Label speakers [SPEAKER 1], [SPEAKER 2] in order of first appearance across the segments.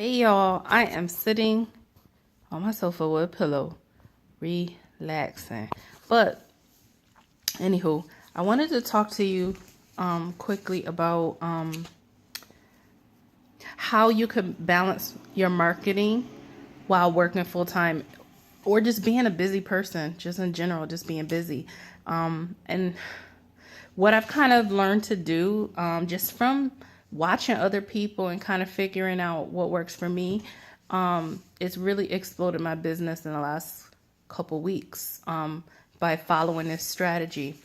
[SPEAKER 1] Hey y'all, I am sitting on my sofa with a pillow, relaxing. But anywho, I wanted to talk to you quickly about how you can balance your marketing while working full time or just being a busy person, just in general, just being busy. And what I've kind of learned to do, just from watching other people and kind of figuring out what works for me, it's really exploded my business in the last couple weeks, by following this strategy.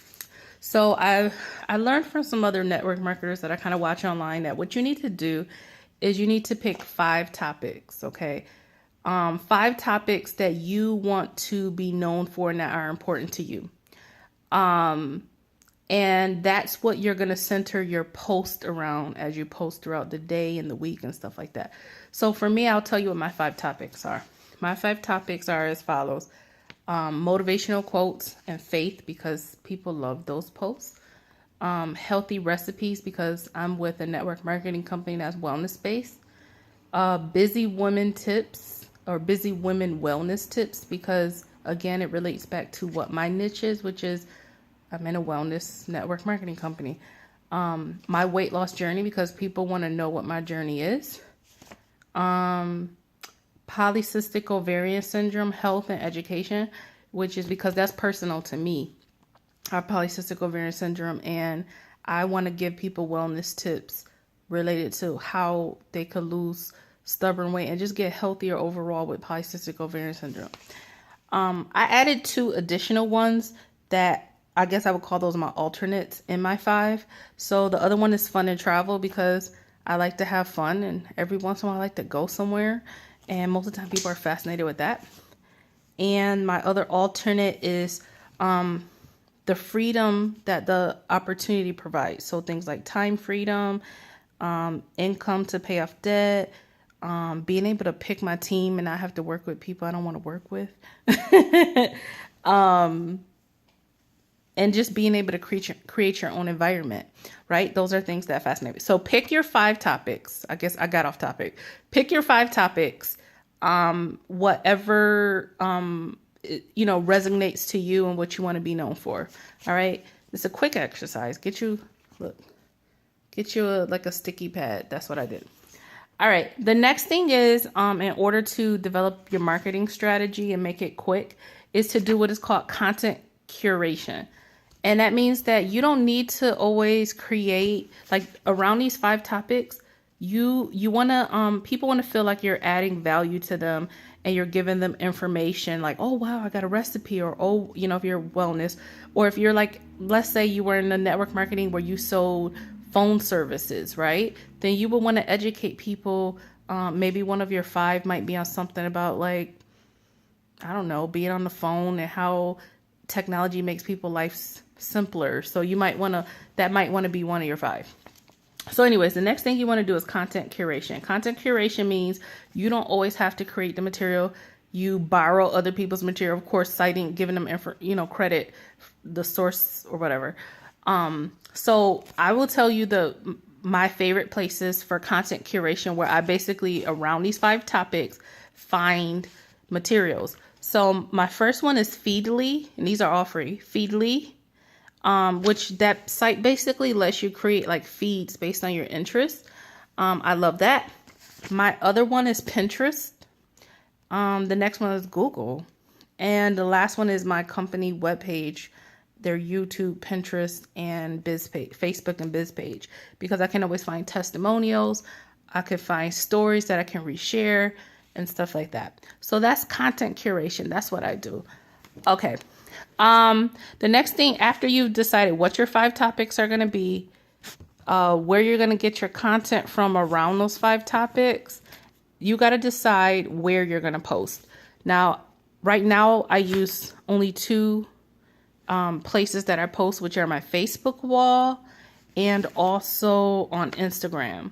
[SPEAKER 1] So I learned from some other network marketers that I kind of watch online that what you need to do is you need to pick 5 topics, okay? 5 topics that you want to be known for and that are important to you. And that's what you're going to center your post around as you post throughout the day and the week and stuff like that. So for me, I'll tell you what my 5 topics are. My 5 topics are as follows. Motivational quotes and faith, because people love those posts. Healthy recipes, because I'm with a network marketing company that's wellness based. Busy women tips or busy women wellness tips, because again, it relates back to what my niche is, which is I'm in a wellness network marketing company. My weight loss journey, because people want to know what my journey is. Polycystic ovarian syndrome, health and education, which is because that's personal to me. I have polycystic ovarian syndrome, and I want to give people wellness tips related to how they could lose stubborn weight and just get healthier overall with polycystic ovarian syndrome. I added 2 additional ones that I guess I would call those my alternates in my 5. So the other one is fun and travel, because I like to have fun, and every once in a while I like to go somewhere. And most of the time people are fascinated with that. And my other alternate is the freedom that the opportunity provides. So things like time freedom, income to pay off debt, being able to pick my team and not have to work with people I don't want to work with. And just being able to create your own environment, right? Those are things that fascinate me. So pick your 5 topics. I guess I got off topic. Pick your 5 topics, whatever, resonates to you and what you want to be known for. All right. It's a quick exercise. Get you like a sticky pad. That's what I did. All right. The next thing is, in order to develop your marketing strategy and make it quick, is to do what is called content curation. And that means that you don't need to always create, like, around these 5 topics. You want to, people want to feel like you're adding value to them and you're giving them information like, oh, wow, I got a recipe, or, oh, if you're wellness, or if you're like, let's say you were in the network marketing where you sold phone services, right? Then you would want to educate people. Maybe one of your 5 might be on something about, like, I don't know, being on the phone and how technology makes people's lives simpler. So you might want to, that might want to be one of your 5. So anyways, the next thing you want to do is content curation. Content curation means you don't always have to create the material. You borrow other people's material, of course, citing, giving them, credit, the source or whatever. So I will tell you my favorite places for content curation, where I basically, around these 5 topics, find materials. So my first one is Feedly, and these are all free. Feedly, which that site basically lets you create like feeds based on your interests. I love that. My other one is Pinterest. The next one is Google. And the last one is my company webpage, their YouTube, Pinterest, and biz page, Facebook and biz page, because I can always find testimonials. I could find stories that I can reshare and stuff like that. So that's content curation. That's what I do. Okay. The next thing, after you've decided what your 5 topics are going to be, where you're going to get your content from around those 5 topics, you got to decide where you're going to post. Now, right now, I use only 2 places that I post, which are my Facebook wall and also on Instagram.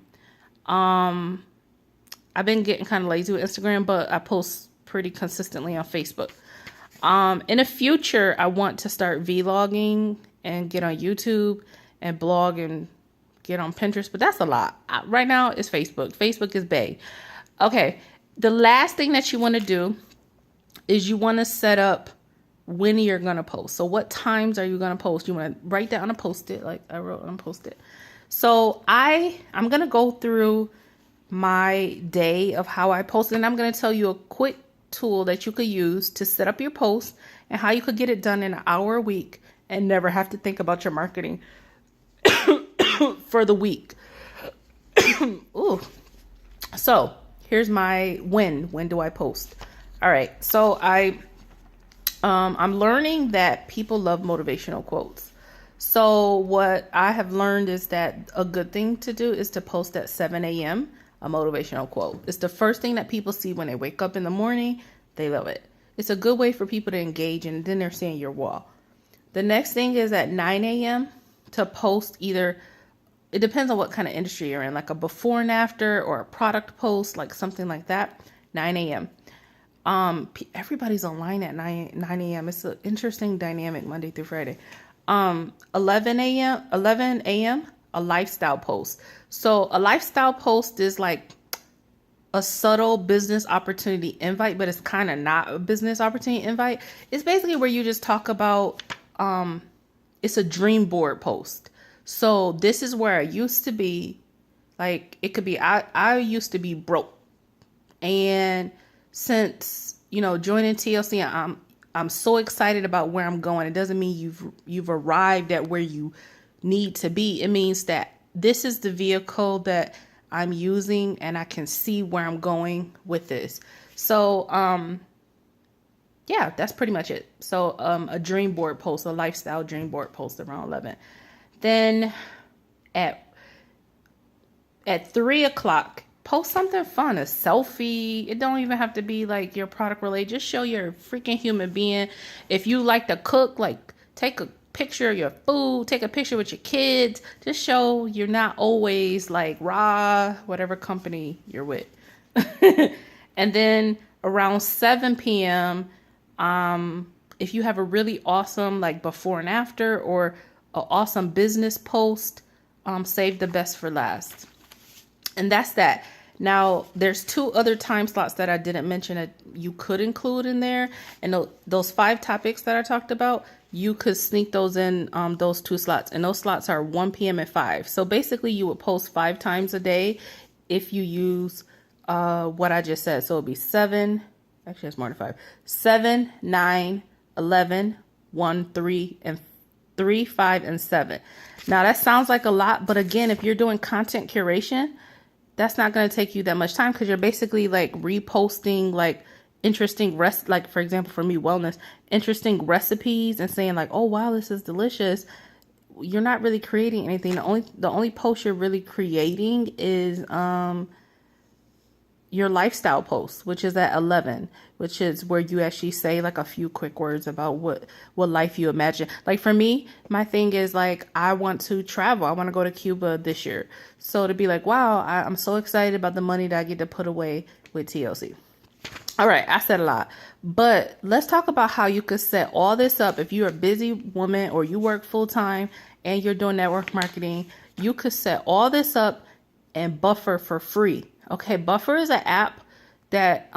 [SPEAKER 1] I've been getting kind of lazy with Instagram, but I post pretty consistently on Facebook. In the future, I want to start vlogging and get on YouTube and blog and get on Pinterest, but that's a lot. Right now, it's Facebook. Facebook is bae. Okay. The last thing that you want to do is you want to set up when you're going to post. So what times are you going to post? You want to write that on a post-it, like I wrote on a post-it. So I'm going to go through my day of how I post, and I'm going to tell you a quick tool that you could use to set up your post and how you could get it done in an hour a week and never have to think about your marketing for the week. Ooh. So here's my when do I post? All right. So I'm learning that people love motivational quotes. So what I have learned is that a good thing to do is to post at 7 a.m. a motivational quote. It's the first thing that people see when they wake up in the morning. They love it. It's a good way for people to engage, and then they're seeing your wall. The next thing is at 9 a.m. to post either, it depends on what kind of industry you're in, like a before and after or a product post, like something like that, 9 a.m. Everybody's online at 9 a.m. It's an interesting dynamic Monday through Friday. 11 a.m., a lifestyle post. So a lifestyle post is like a subtle business opportunity invite, but it's kind of not a business opportunity invite. It's basically where you just talk about, it's a dream board post. So this is where I used to be. Like, it could be, I used to be broke. And since, joining TLC, I'm so excited about where I'm going. It doesn't mean you've arrived at where you need to be. It means that this is the vehicle that I'm using, and I can see where I'm going with this. So, yeah, that's pretty much it. So, a dream board post, a lifestyle dream board post around 11. Then at 3 o'clock, post something fun, a selfie. It don't even have to be like your product related. Just show you're a freaking human being. If you like to cook, like take a picture of your food, take a picture with your kids. Just show you're not always like raw, whatever company you're with. And then around 7 p.m., if you have a really awesome like before and after or an awesome business post, save the best for last. And that's that. Now, there's 2 other time slots that I didn't mention that you could include in there. And those 5 topics that I talked about, you could sneak those in, those 2 slots. And those slots are 1 p.m. and 5. So basically, you would post 5 times a day if you use what I just said. So it'll be 7. Actually, it's more than 5. 7, 9, 11, 1, 3, and 3, 5, and 7. Now, that sounds like a lot. But again, if you're doing content curation, that's not going to take you that much time because you're basically like reposting like interesting like for example, for me, wellness, interesting recipes and saying like, oh, wow, this is delicious. You're not really creating anything. The only post you're really creating is your lifestyle post, which is at 11, which is where you actually say like a few quick words about what life you imagine. Like for me, my thing is like, I want to travel. I want to go to Cuba this year. So to be like, wow, I'm so excited about the money that I get to put away with TLC. All right, I said a lot, but let's talk about how you could set all this up. If you're a busy woman or you work full time and you're doing network marketing, you could set all this up and Buffer for free. Okay, Buffer is an app that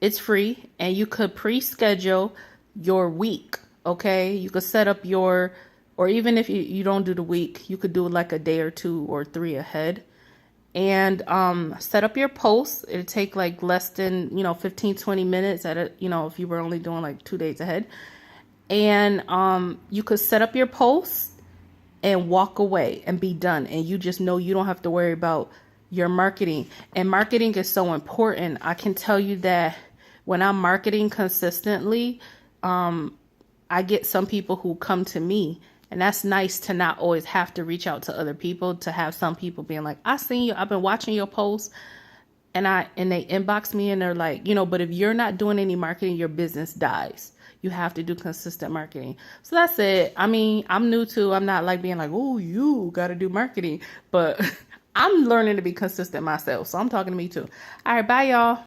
[SPEAKER 1] it's free, and you could pre-schedule your week. Okay, you could set up or even if you don't do the week, you could do like a day or 2 or 3 ahead, and set up your posts. It'll take like less than 15-20 minutes if you were only doing like 2 days ahead, and you could set up your posts and walk away and be done, and you just know you don't have to worry about your marketing. And marketing is so important. I can tell you that when I'm marketing consistently, I get some people who come to me, and that's nice to not always have to reach out to other people, to have some people being like, I seen you, I've been watching your posts, and they inbox me and they're like, but if you're not doing any marketing, your business dies. You have to do consistent marketing. So that's it. I mean, I'm not like being like, oh, you got to do marketing, but I'm learning to be consistent myself. So I'm talking to me too. All right, bye y'all.